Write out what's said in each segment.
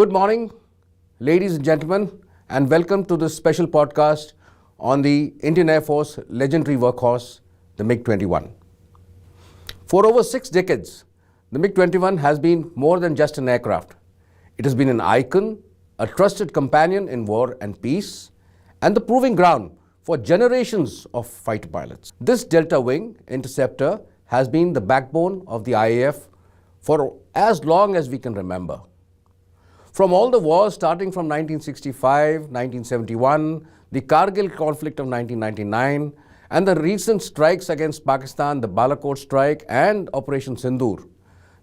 Good morning, ladies and gentlemen, and welcome to this special podcast on the Indian Air Force legendary workhorse, the MiG-21. For over 6 decades, the MiG-21 has been more than just an aircraft. It has been an icon, a trusted companion in war and peace, and the proving ground for generations of fighter pilots. This Delta Wing interceptor has been the backbone of the IAF for as long as we can remember. From all the wars starting from 1965, 1971, the Kargil conflict of 1999, and the recent strikes against Pakistan, the Balakot strike and Operation Sindoor,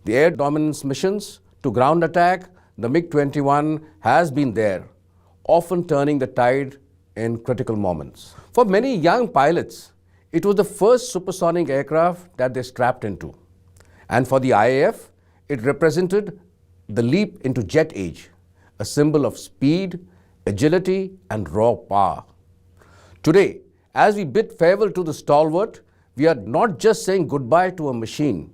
the air dominance missions to ground attack, the MiG-21 has been there, often turning the tide in critical moments. For many young pilots, it was the first supersonic aircraft that they strapped into. And for the IAF, it represented the leap into jet age, a symbol of speed, agility, and raw power. Today, as we bid farewell to the stalwart, we are not just saying goodbye to a machine.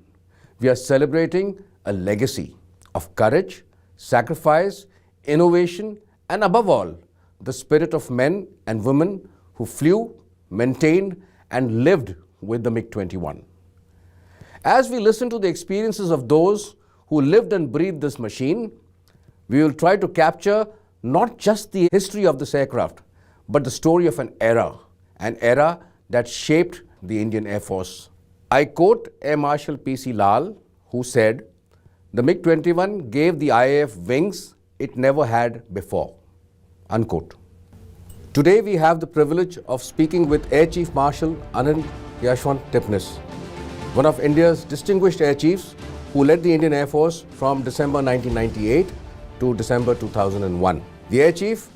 We are celebrating a legacy of courage, sacrifice, innovation, and above all, the spirit of men and women who flew, maintained, and lived with the MiG-21. As we listen to the experiences of those who lived and breathed this machine, we will try to capture not just the history of this aircraft, but the story of an era that shaped the Indian Air Force. I quote Air Marshal P.C. Lal, who said, "The MiG-21 gave the IAF wings it never had before." Unquote. Today we have the privilege of speaking with Air Chief Marshal Anand Yashwant Tipnis, one of India's distinguished air chiefs who led the Indian Air Force from December 1998 to December 2001. The Air Chief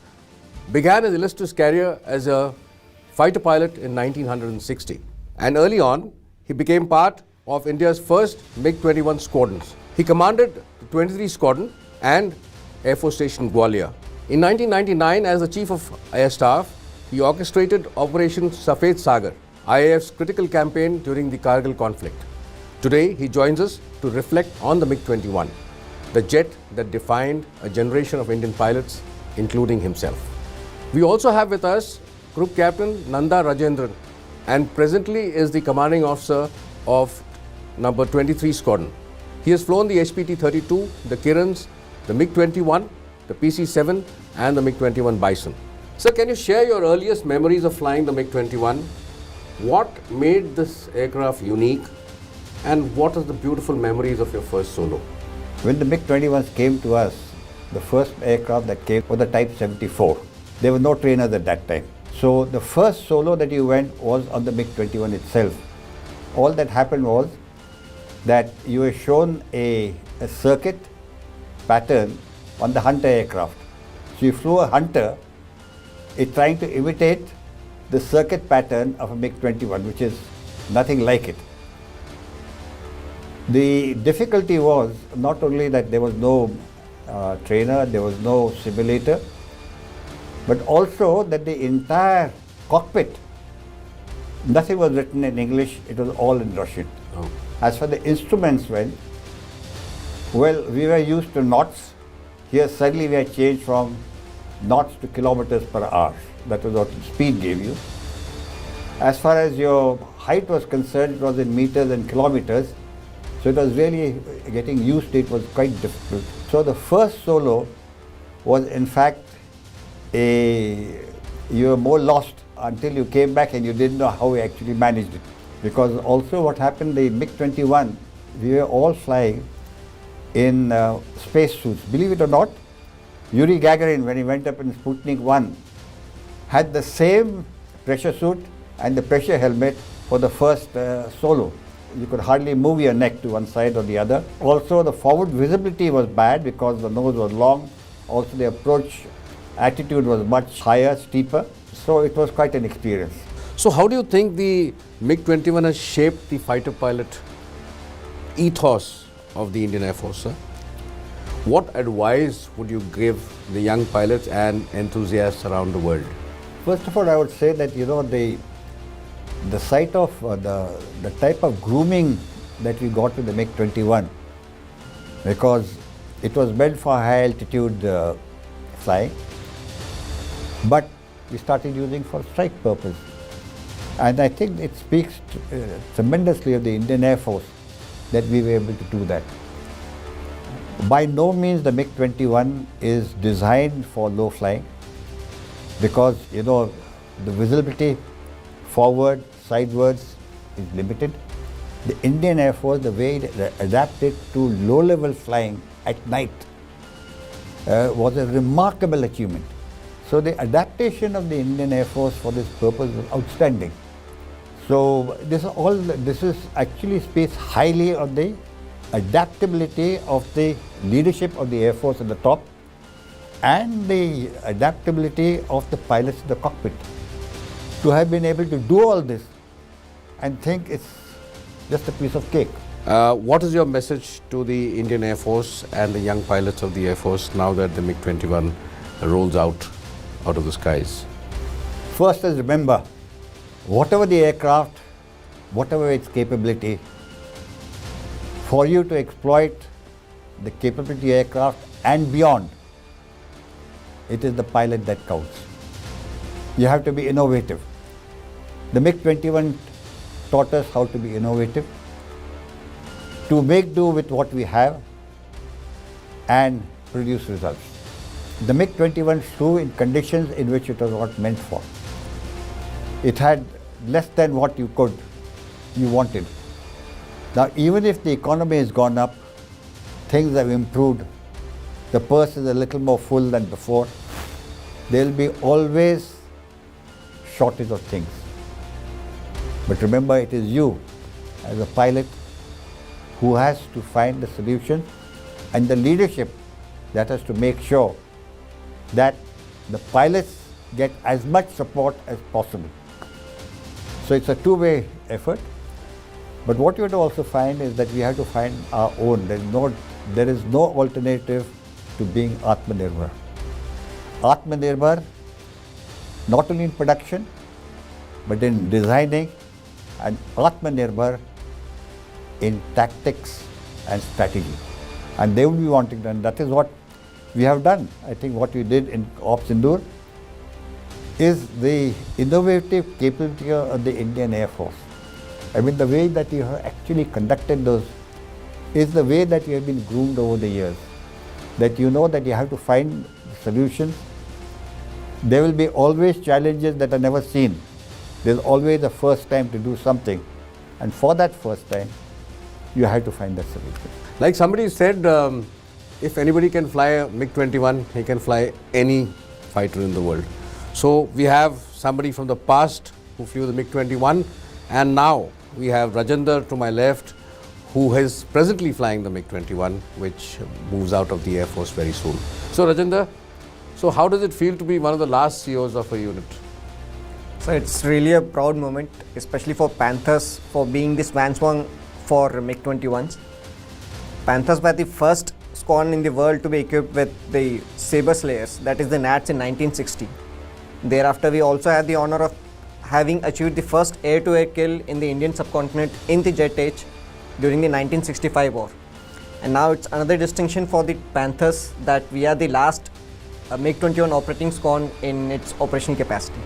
began his illustrious career as a fighter pilot in 1960, and early on he became part of India's first MiG-21 squadrons. He commanded the 23 Squadron and Air Force Station Gwalior. In 1999, as the Chief of Air Staff, he orchestrated Operation Safed Sagar, IAF's critical campaign during the Kargil conflict. Today, he joins us to reflect on the MiG-21, the jet that defined a generation of Indian pilots, including himself. We also have with us Group Captain Nanda Rajendran, and presently is the commanding officer of number 23 Squadron. He has flown the HPT-32, the Kirans, the MiG-21, the PC-7 and the MiG-21 Bison. Sir, can you share your earliest memories of flying the MiG-21? What made this aircraft unique, and what are the beautiful memories of your first solo? When the MiG-21s came to us, the first aircraft that came was the Type 74. There were no trainers at that time. So the first solo that you went was on the MiG-21 itself. All that happened was that you were shown a circuit pattern on the Hunter aircraft. So you flew a Hunter, it trying to imitate the circuit pattern of a MiG-21, which is nothing like it. The difficulty was not only that there was no trainer, there was no simulator, but also that the entire cockpit, nothing was written in English, it was all in Russian. Oh. As for the instruments went, well, we were used to knots. Here suddenly we had changed from knots to kilometers per hour. That was what speed gave you. As far as your height was concerned, it was in meters and kilometers. So it was really getting used to it was quite difficult. So the first solo was in fact you were more lost until you came back and you didn't know how we actually managed it. Because also what happened, the MiG-21, we were all flying in space suits. Believe it or not, Yuri Gagarin, when he went up in Sputnik 1, had the same pressure suit and the pressure helmet for the first solo. You could hardly move your neck to one side or the other. Also, the forward visibility was bad because the nose was long. Also, the approach attitude was much higher, steeper. So it was quite an experience. So how do you think the MiG-21 has shaped the fighter pilot ethos of the Indian Air Force, sir? What advice would you give the young pilots and enthusiasts around the world? First of all, I would say that, the sight of the type of grooming that we got with the MiG-21, because It was meant for high altitude flying, but we started using for strike purpose. And I think it speaks tremendously of the Indian Air Force that we were able to do that. By no means the MiG-21 is designed for low flying, because the visibility forward, sidewards is limited. The Indian Air Force, the way it adapted to low-level flying at night was a remarkable achievement. So the adaptation of the Indian Air Force for this purpose was outstanding. So this is actually speaks highly of the adaptability of the leadership of the Air Force at the top and the adaptability of the pilots in the cockpit to have been able to do all this and think it's just a piece of cake. What is your message to the Indian Air Force and the young pilots of the Air Force now that the MiG-21 rolls out of the skies? First is remember, whatever the aircraft, whatever its capability, for you to exploit the capability aircraft and beyond, it is the pilot that counts. You have to be innovative. The MiG-21 taught us how to be innovative, to make do with what we have and produce results. The MiG-21 flew in conditions in which it was not meant for. It had less than what you wanted. Now, even if the economy has gone up, things have improved, the purse is a little more full than before, there will be always shortage of things. But remember, it is you as a pilot who has to find the solution, and the leadership that has to make sure that the pilots get as much support as possible. So it's a two-way effort. But what you have to also find is that we have to find our own. There is no alternative to being Atmanirbhar. Atmanirbhar, not only in production, but in designing, and Atmanirbhar in tactics and strategy. And they will be wanting to, and that is what we have done. I think what we did in Ops Sindoor is the innovative capability of the Indian Air Force. I mean, the way that you have actually conducted those is the way that you have been groomed over the years. That you know that you have to find solutions. There will be always challenges that are never seen. There's always a first time to do something. And for that first time, you have to find that solution. Like somebody said, if anybody can fly a MiG-21, he can fly any fighter in the world. So we have somebody from the past who flew the MiG-21, and now we have Rajendra to my left, who is presently flying the MiG-21, which moves out of the Air Force very soon. So Rajendra, so how does it feel to be one of the last CEOs of a unit? So it's really a proud moment, especially for Panthers, for being the swan song for MiG-21s. Panthers were the first squadron in the world to be equipped with the Sabre Slayers, that is the NATs, in 1960. Thereafter, we also had the honor of having achieved the first air-to-air kill in the Indian subcontinent in the jet age during the 1965 war. And now it's another distinction for the Panthers that we are the last MiG-21 operating squadron in its operation capacity.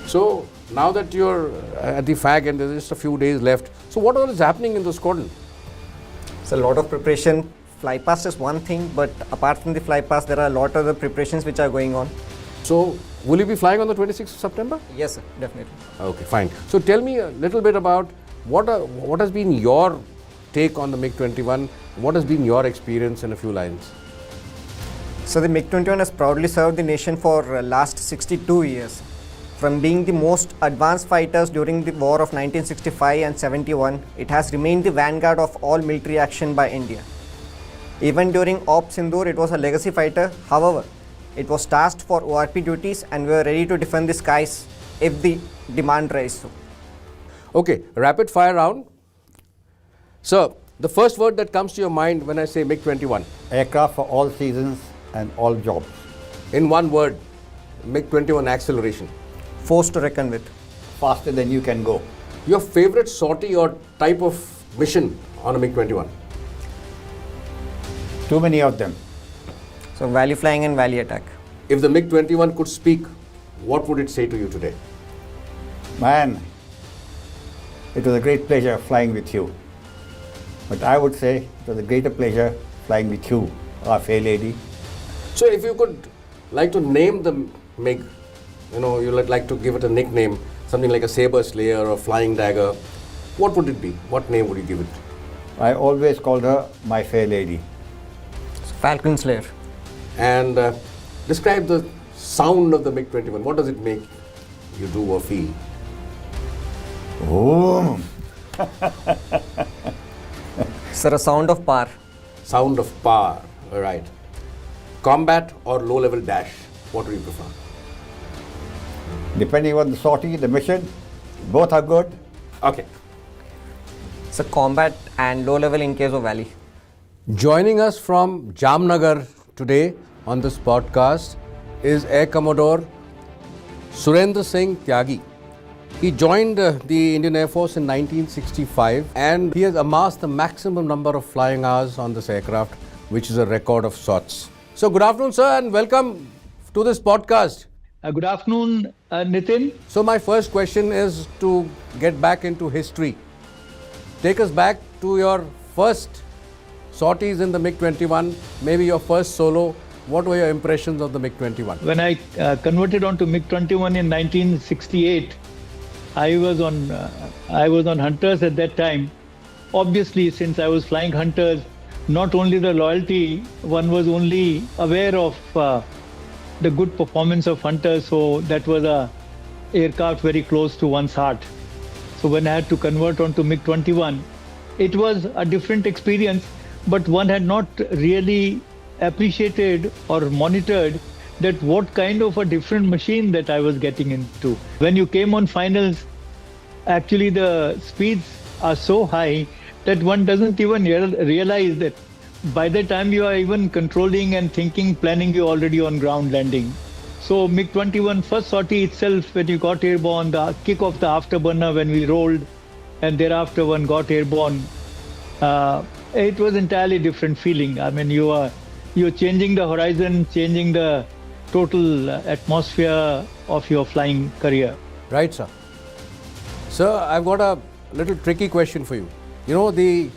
So now that you're at the FAG and there's just a few days left, so what all is happening in the squadron? So a lot of preparation. Fly past is one thing, but apart from the fly past, there are a lot of other preparations which are going on. So will you be flying on the 26th of September? Yes, sir, definitely. Okay, fine. So tell me a little bit about what has been your take on the MiG-21, what has been your experience in a few lines? So the MiG-21 has proudly served the nation for last 62 years. From being the most advanced fighters during the war of 1965 and 71, it has remained the vanguard of all military action by India. Even during Ops Sindoor, it was a legacy fighter. However, it was tasked for ORP duties and we were ready to defend the skies if the demand raised so. Okay, rapid fire round. Sir, the first word that comes to your mind when I say MiG-21? Aircraft for all seasons and all jobs. In one word, MiG-21 acceleration. Force to reckon with. Faster than you can go. Your favorite sortie or type of mission on a MiG-21? Too many of them. So valley flying and valley attack. If the MiG-21 could speak, what would it say to you today? Man, it was a great pleasure flying with you. But I would say it was a greater pleasure flying with you, our fair lady. So if you could like to name the MiG, you would like to give it a nickname, something like a saber slayer or flying dagger, what would it be? What name would you give it? I always called her my fair lady. So Falcon Slayer. And describe the sound of the MiG-21. What does it make you do or feel? Oh, Sir, a sound of power. Sound of power, all right. Combat or low-level dash, what do you prefer? depending on the sortie, the mission, both are good. Okay. So combat and low level in case of valley. Joining us from Jamnagar today on this podcast is Air Commodore Surendra Singh Tyagi. He joined the Indian Air Force in 1965 and he has amassed the maximum number of flying hours on this aircraft, which is a record of sorts. So good afternoon, sir, and welcome to this podcast. Good afternoon, Nitin. So my first question is to get back into history. Take us back to your first sorties in the MiG-21, maybe your first solo. What were your impressions of the MiG-21? When I converted onto MiG-21 in 1968, I was on Hunters at that time. Obviously, since I was flying Hunters, not only the loyalty, one was only aware of the good performance of Hunters, so that was a aircraft very close to one's heart. So when I had to convert onto MiG-21, it was a different experience, but one had not really appreciated or monitored that what kind of a different machine that I was getting into. When you came on finals, actually the speeds are so high that one doesn't even realize that by the time you are even controlling and thinking, planning, you're already on ground landing. So MiG-21 first sortie itself, when you got airborne, the kick of the afterburner when we rolled, and thereafter one got airborne, it was entirely different feeling. I mean, you're changing the horizon, changing the total atmosphere of your flying career. Right, sir. Sir, I've got a little tricky question for you. You know, the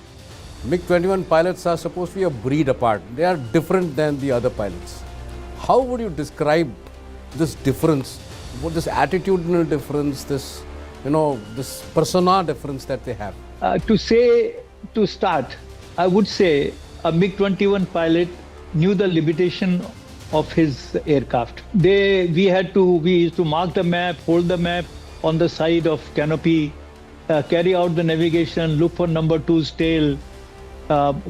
MiG-21 pilots are supposed to be a breed apart. They are different than the other pilots. How would you describe this difference, this attitudinal difference, this persona difference that they have? To start, I would say a MiG-21 pilot knew the limitation of his aircraft. We used to mark the map, hold the map on the side of canopy, carry out the navigation, look for number 2's tail,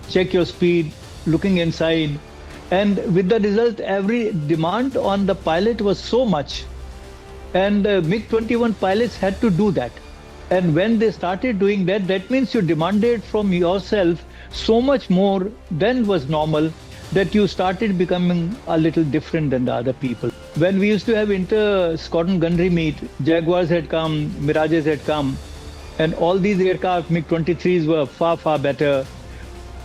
check your speed, looking inside. And with the result, every demand on the pilot was so much. And MiG-21 pilots had to do that. And when they started doing that, that means you demanded from yourself so much more than was normal that you started becoming a little different than the other people. When we used to have inter-squadron gunnery meet, Jaguars had come, Mirages had come, and all these aircraft, MiG-23s were far, far better.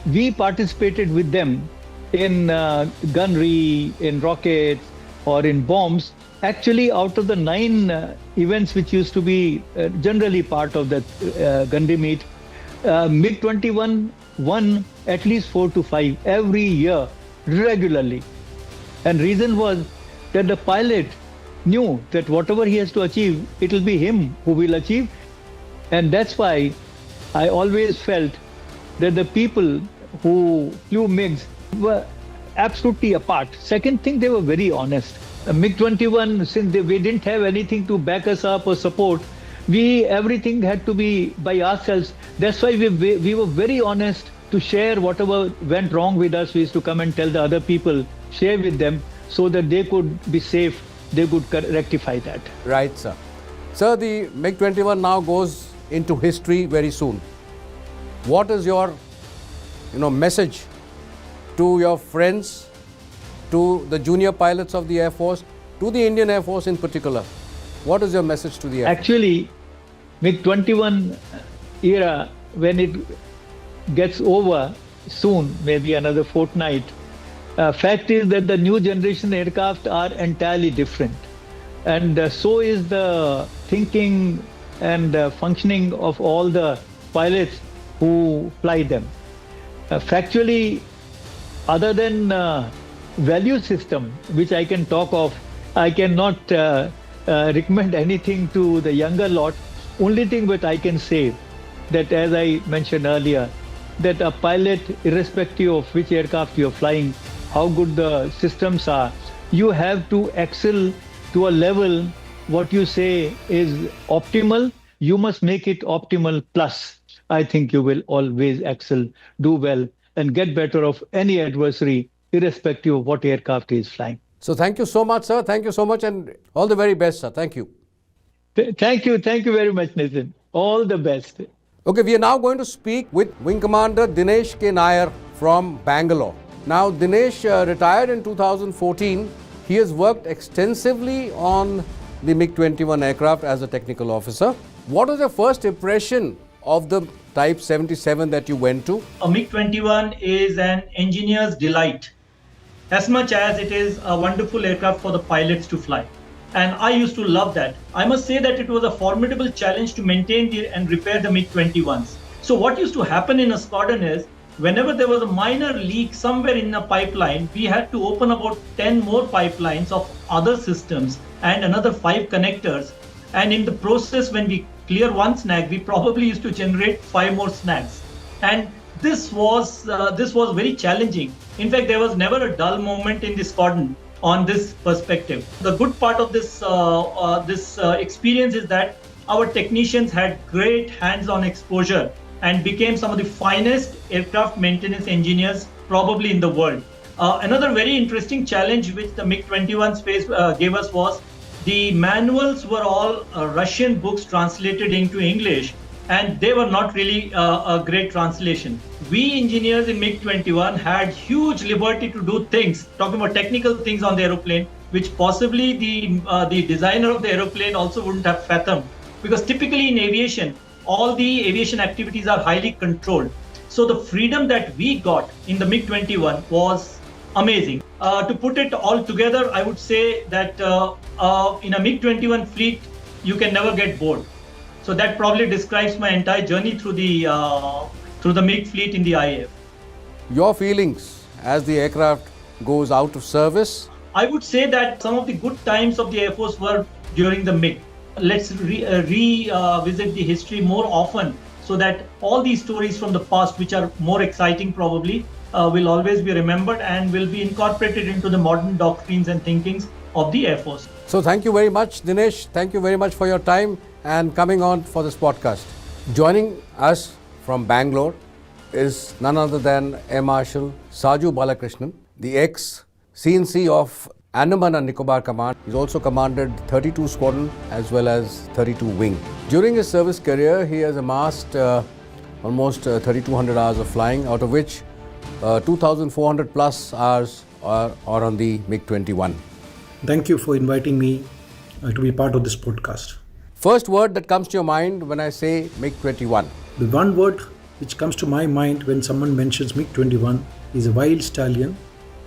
We participated with them in gunnery, in rockets, or in bombs. Actually, out of the 9 events which used to be generally part of the gunnery meet, MiG-21 won at least 4 to 5 every year, regularly. And reason was that the pilot knew that whatever he has to achieve, it will be him who will achieve. And that's why I always felt that the people who flew MiGs were absolutely apart. Second thing, they were very honest. MiG-21, since we didn't have anything to back us up or support, everything had to be by ourselves. That's why we were very honest to share whatever went wrong with us. We used to come and tell the other people, share with them so that they could be safe, they could rectify that. Right, sir. Sir, the MiG-21 now goes into history very soon. What is your message to your friends, to the junior pilots of the Air Force, to the Indian Air Force in particular? What is your message to the Air Force? Actually, MiG-21 era, when it gets over, soon, maybe another fortnight. Fact is that the new generation aircraft are entirely different. And so is the thinking and functioning of all the pilots who fly them. Factually, other than value system, which I can talk of, I cannot recommend anything to the younger lot. Only thing that I can say that, as I mentioned earlier, that a pilot, irrespective of which aircraft you're flying, how good the systems are, you have to excel to a level what you say is optimal. You must make it optimal plus. I think you will always excel, do well, and get better of any adversary, irrespective of what aircraft he is flying. So thank you so much, sir. Thank you so much, and all the very best, sir. Thank you. Thank you very much, Nathan. All the best. Okay, we are now going to speak with Wing Commander Dinesh K. Nair from Bangalore. Now, Dinesh retired in 2014. He has worked extensively on the MiG-21 aircraft as a technical officer. What was your first impression of the Type 77 that you went to? A MiG-21 is an engineer's delight, as much as it is a wonderful aircraft for the pilots to fly. And I used to love that. I must say that it was a formidable challenge to maintain and repair the MiG-21s. So what used to happen in a squadron is, whenever there was a minor leak somewhere in a pipeline, we had to open about 10 more pipelines of other systems and another 5 connectors. And in the process, when we clear one snag, we probably used to generate 5 more snags. And this was very challenging. In fact, there was never a dull moment in the squadron on this perspective. The good part of this experience is that our technicians had great hands-on exposure and became some of the finest aircraft maintenance engineers probably in the world. Another very interesting challenge which the MiG-21 space gave us was the manuals were all Russian books translated into English, and they were not really a great translation. We engineers in MiG-21 had huge liberty to do things, talking about technical things on the aeroplane, which possibly the designer of the aeroplane also wouldn't have fathomed. Because typically in aviation, all the aviation activities are highly controlled. So the freedom that we got in the MiG-21 was amazing. To put it all together, I would say that in a MiG-21 fleet, you can never get bored. So that probably describes my entire journey through the MiG fleet in the IAF. Your feelings as the aircraft goes out of service? I would say that some of the good times of the Air Force were during the MiG. Let's revisit the history more often so that all these stories from the past, which are more exciting probably, will always be remembered and will be incorporated into the modern doctrines and thinkings of the Air Force. So thank you very much, Dinesh. Thank you very much for your time and coming on for this podcast. Joining us from Bangalore is none other than Air Marshal Saju Balakrishnan, the ex-CNC of Andaman and Nicobar Command. He's also commanded 32 Squadron as well as 32 Wing. During his service career, he has amassed almost 3,200 hours of flying, out of which 2,400 plus hours are on the MiG-21. Thank you for inviting me to be part of this podcast. First word that comes to your mind when I say MiG-21? The one word which comes to my mind when someone mentions MiG-21 is a wild stallion.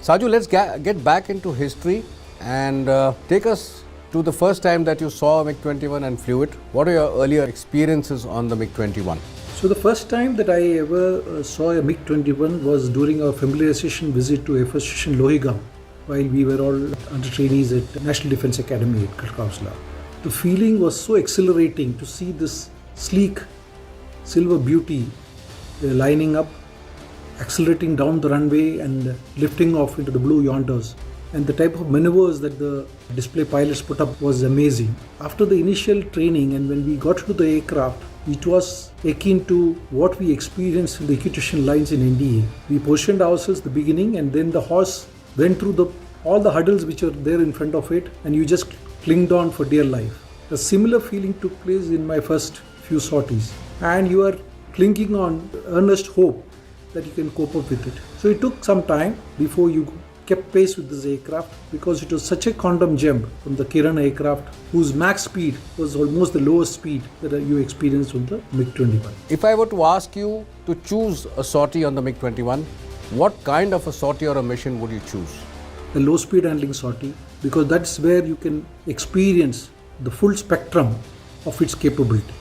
Saju, let's get back into history and take us to the first time that you saw a MiG-21 and flew it. What are your earlier experiences on the MiG-21? So the first time that I ever saw a MiG-21 was during our familiarization visit to Air Force Station Lohigam, while we were all under trainees at National Defence Academy at Kharkavsla. The feeling was so exhilarating to see this sleek silver beauty lining up, accelerating down the runway and lifting off into the blue yonders. And the type of maneuvers that the display pilots put up was amazing. After the initial training and when we got to the aircraft, it was akin to what we experienced in the equation lines in NDA. We positioned ourselves at the beginning and then the horse went through all the hurdles which are there in front of it and you just clinged on for dear life. A similar feeling took place in my first few sorties and you are clinging on earnest hope that you can cope up with it. So it took some time before you kept pace with this aircraft because it was such a quantum jump from the Kiran aircraft, whose max speed was almost the lowest speed that you experienced with the MiG-21. If I were to ask you to choose a sortie on the MiG-21, what kind of a sortie or a mission would you choose? The low speed handling sortie, because that's where you can experience the full spectrum of its capability.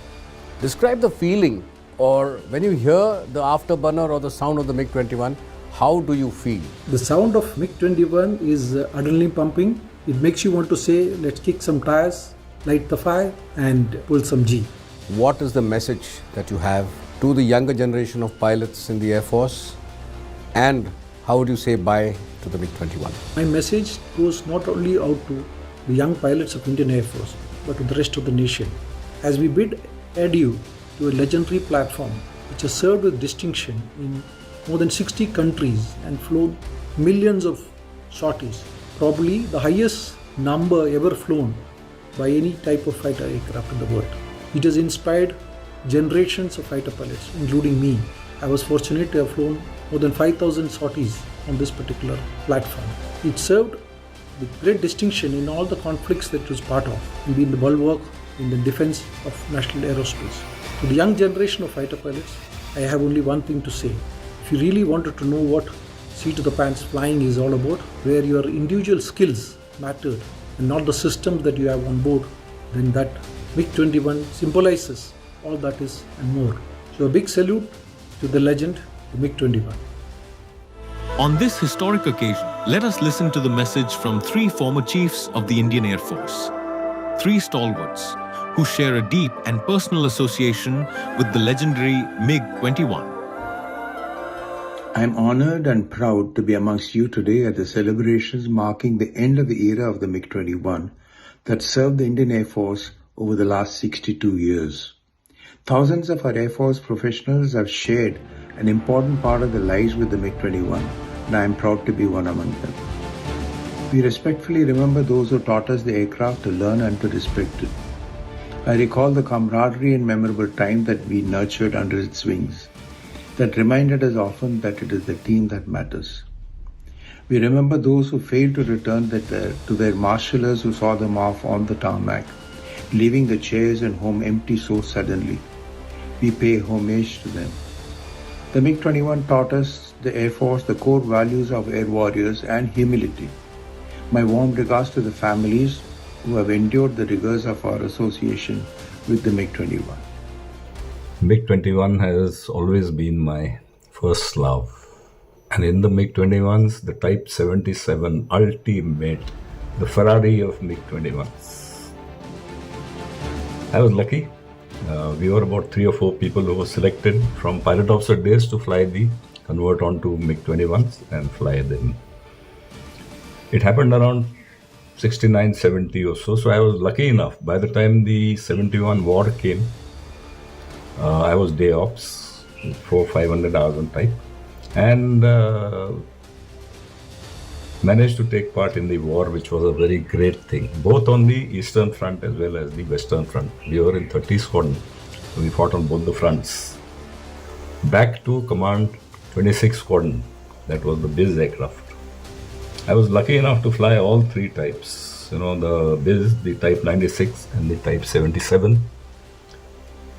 Describe the feeling, or when you hear the afterburner or the sound of the MiG-21, how do you feel? The sound of MiG-21 is adrenaline pumping. It makes you want to say, let's kick some tires, light the fire and pull some G. What is the message that you have to the younger generation of pilots in the Air Force, and how would you say bye to the MiG-21? My message goes not only out to the young pilots of Indian Air Force, but to the rest of the nation. As we bid adieu to a legendary platform which has served with distinction in more than 60 countries and flown millions of sorties, probably the highest number ever flown by any type of fighter aircraft in the world. It has inspired generations of fighter pilots, including me. I was fortunate to have flown more than 5,000 sorties on this particular platform. It served with great distinction in all the conflicts that it was part of, and being the bulwark in the defense of national aerospace. To the young generation of fighter pilots, I have only one thing to say. If you really wanted to know what seat of the pants flying is all about, where your individual skills mattered and not the systems that you have on board, then that MiG-21 symbolizes all that is and more. So a big salute to the legend, the MiG-21. On this historic occasion, let us listen to the message from three former chiefs of the Indian Air Force. Three stalwarts who share a deep and personal association with the legendary MiG-21. I am honored and proud to be amongst you today at the celebrations marking the end of the era of the MiG-21 that served the Indian Air Force over the last 62 years. Thousands of our Air Force professionals have shared an important part of their lives with the MiG-21, and I am proud to be one among them. We respectfully remember those who taught us the aircraft to learn and to respect it. I recall the camaraderie and memorable time that we nurtured under its wings, that reminded us often that it is the team that matters. We remember those who failed to return to their marshallers who saw them off on the tarmac, leaving the chairs and home empty so suddenly. We pay homage to them. The MiG-21 taught us, the Air Force, the core values of air warriors and humility. My warm regards to the families who have endured the rigors of our association with the MiG-21. MiG-21 has always been my first love. And in the MiG-21s, the Type 77 ultimate, the Ferrari of MiG-21s. I was lucky. We were about 3 or 4 people who were selected from pilot officer days to convert onto MiG-21s and fly them. It happened around 69, 70 or so. So I was lucky enough. By the time the 71 war came, I was day ops, 400-500 hours on type, and managed to take part in the war, which was a very great thing, both on the Eastern Front as well as the Western Front. We were in 30 Squadron, so we fought on both the fronts. Back to Command 26 Squadron, that was the Biz aircraft. I was lucky enough to fly all 3 types, the Biz, the Type 96 and the Type 77.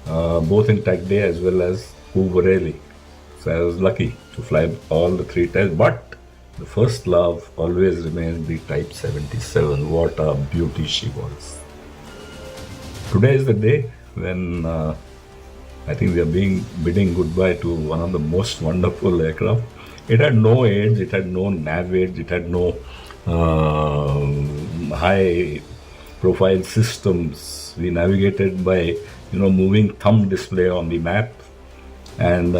Both in TAC Day as well as Hooverelli. So I was lucky to fly all the 3 types, but the first love always remains the Type 77. What a beauty she was. Today is the day when I think we are bidding goodbye to one of the most wonderful aircraft. It had no aids, it had no nav aids, it had no high profile systems. We navigated by moving thumb display on the map and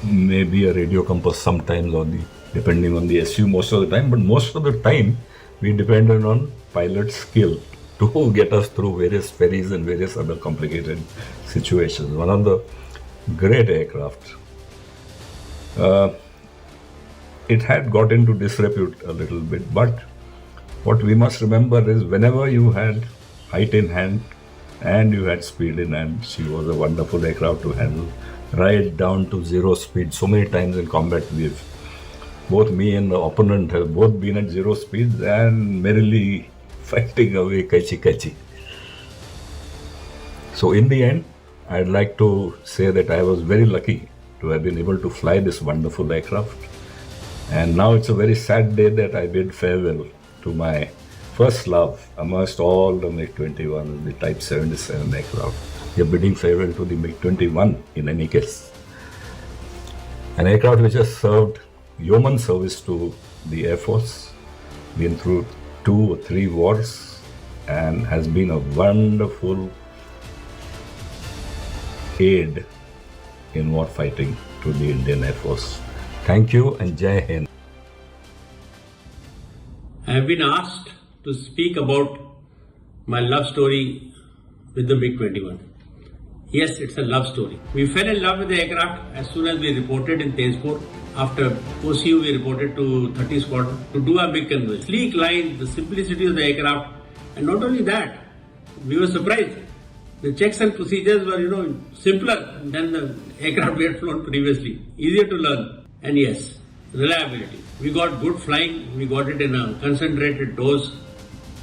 maybe a radio compass sometimes, or depending on the SU most of the time. But most of the time, we depended on pilot skill to get us through various ferries and various other complicated situations. One of the great aircraft. It had got into disrepute a little bit, but what we must remember is whenever you had height in hand and you had speed in hand, she was a wonderful aircraft to handle, right down to 0 speed. So many times in combat we've Both me and the opponent have both been at 0 speed and merrily fighting away kachi. So in the end, I'd like to say that I was very lucky to have been able to fly this wonderful aircraft. And now it's a very sad day that I bid farewell to my first love amongst all the MiG-21, the Type 77 aircraft. You're bidding farewell to the MiG-21 in any case. An aircraft which has served yeoman service to the Air Force, been through 2 or 3 wars, and has been a wonderful aid in war fighting to the Indian Air Force. Thank you and Jai Hind. I have been asked to speak about my love story with the MiG-21. Yes, it's a love story. We fell in love with the aircraft as soon as we reported in Tezpur. After OCU, we reported to 30 Squadron to do our MiG conversion. Sleek line, the simplicity of the aircraft, and not only that, we were surprised. The checks and procedures were, simpler than the aircraft we had flown previously. Easier to learn. And yes, reliability. We got good flying. We got it in a concentrated dose.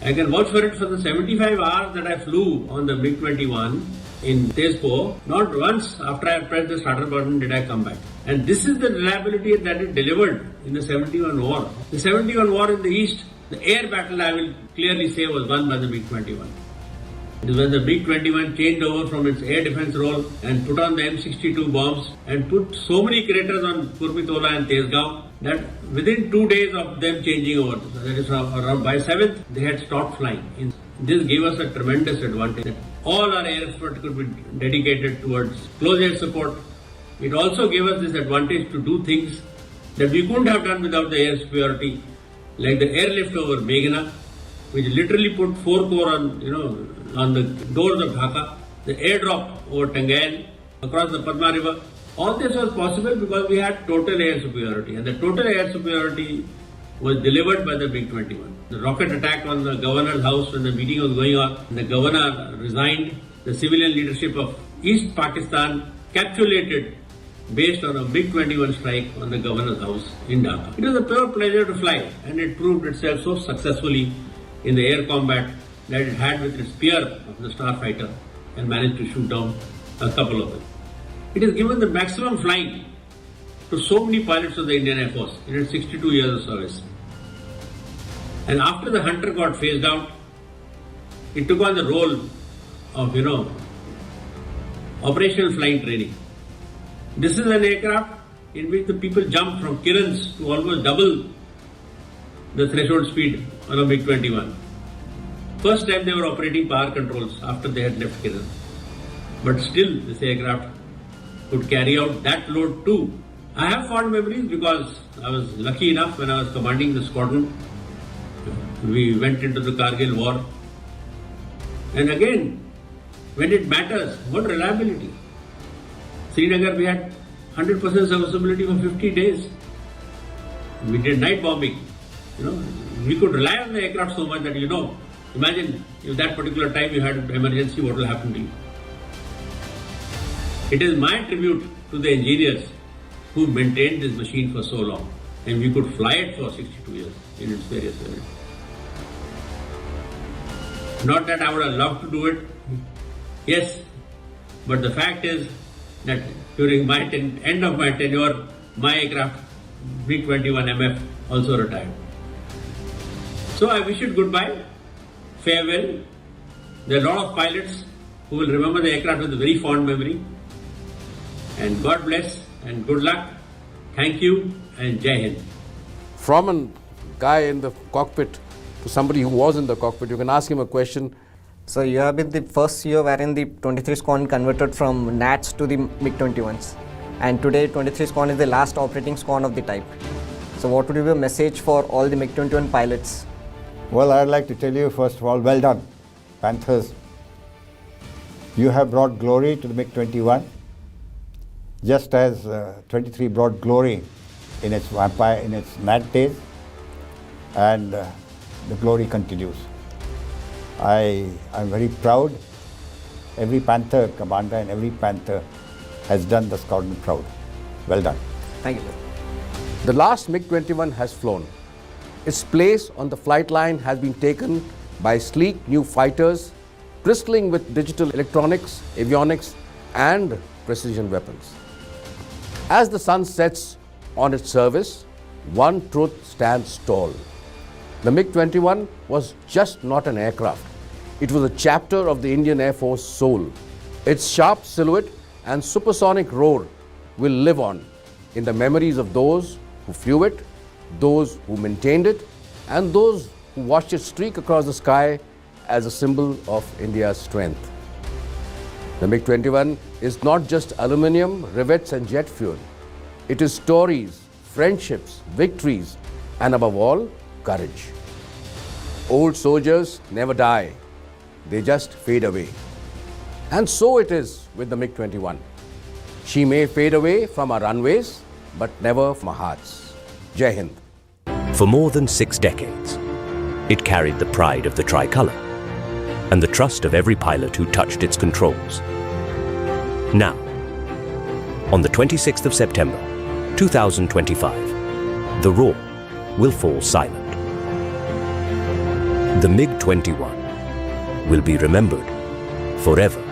I can vouch for it for the 75 hours that I flew on the MiG-21 in Tezpur. Not once after I pressed the starter button did I come back. And this is the reliability that it delivered in the 71 war. The 71 war in the East, the air battle, I will clearly say, was won by the MiG-21. It is when the MiG-21 changed over from its air defense role and put on the M62 bombs and put so many craters on Kurmitola and Tezgaon that within 2 days of them changing over, that is around by 7th, they had stopped flying. This gave us a tremendous advantage. All our air effort could be dedicated towards close air support. It also gave us this advantage to do things that we couldn't have done without the air superiority, like the airlift over Meghna, which literally put 4 corps on the doors of Dhaka, the airdrop over Tangail, across the Padma River. All this was possible because we had total air superiority, and the total air superiority was delivered by the MiG-21. The rocket attack on the governor's house when the meeting was going on, the governor resigned. The civilian leadership of East Pakistan capitulated based on a MiG-21 strike on the governor's house in Dhaka. It was a pure pleasure to fly, and it proved itself so successfully in the air combat that it had with its peer of the Starfighter and managed to shoot down a couple of them. It has given the maximum flying to so many pilots of the Indian Air Force in its 62 years of service. And after the Hunter got phased out, it took on the role of, operational flying training. This is an aircraft in which the people jump from Kirans to almost double the threshold speed on a MiG-21. First time they were operating power controls after they had left Kiran. But still, this aircraft could carry out that load too. I have fond memories because I was lucky enough when I was commanding the squadron. We went into the Kargil War. And again, when it matters, what reliability. Srinagar, we had 100% serviceability for 50 days. We did night bombing. We could rely on the aircraft so much that, imagine if that particular time you had an emergency, what will happen to you? It is my tribute to the engineers who maintained this machine for so long, and we could fly it for 62 years in its various variants. Not that I would have loved to do it, yes, but the fact is that during my end of my tenure, my aircraft, MiG-21 MF, also retired. So I wish it goodbye, farewell. There are a lot of pilots who will remember the aircraft with a very fond memory. And God bless and good luck. Thank you and Jai Hind. From a guy in the cockpit to somebody who was in the cockpit, you can ask him a question. So you have been the first year wherein the 23 Squadron converted from NATs to the MiG-21s. And today 23 Squadron is the last operating squadron of the type. So what would be your message for all the MiG-21 pilots? Well, I'd like to tell you, first of all, well done, Panthers. You have brought glory to the MiG-21, just as 23 brought glory in its vampire, in its NAT days, and the glory continues. I'm very proud. Every Panther commander and every Panther has done the squadron proud. Well done. Thank you, sir. The last MiG-21 has flown. Its place on the flight line has been taken by sleek new fighters bristling with digital electronics, avionics, and precision weapons. As the sun sets on its service, one truth stands tall. The MiG-21 was just not an aircraft. It was a chapter of the Indian Air Force soul. Its sharp silhouette and supersonic roar will live on in the memories of those who flew it, those who maintained it, and those who watched it streak across the sky as a symbol of India's strength. The MiG-21 is not just aluminium, rivets and jet fuel. It is stories, friendships, victories, and above all, courage. Old soldiers never die. They just fade away. And so it is with the MiG-21. She may fade away from our runways, but never from our hearts. Jai Hind. For more than 6 decades, it carried the pride of the tricolour and the trust of every pilot who touched its controls. Now, on the 26th of September, 2025, the roar will fall silent. The MiG-21 will be remembered forever.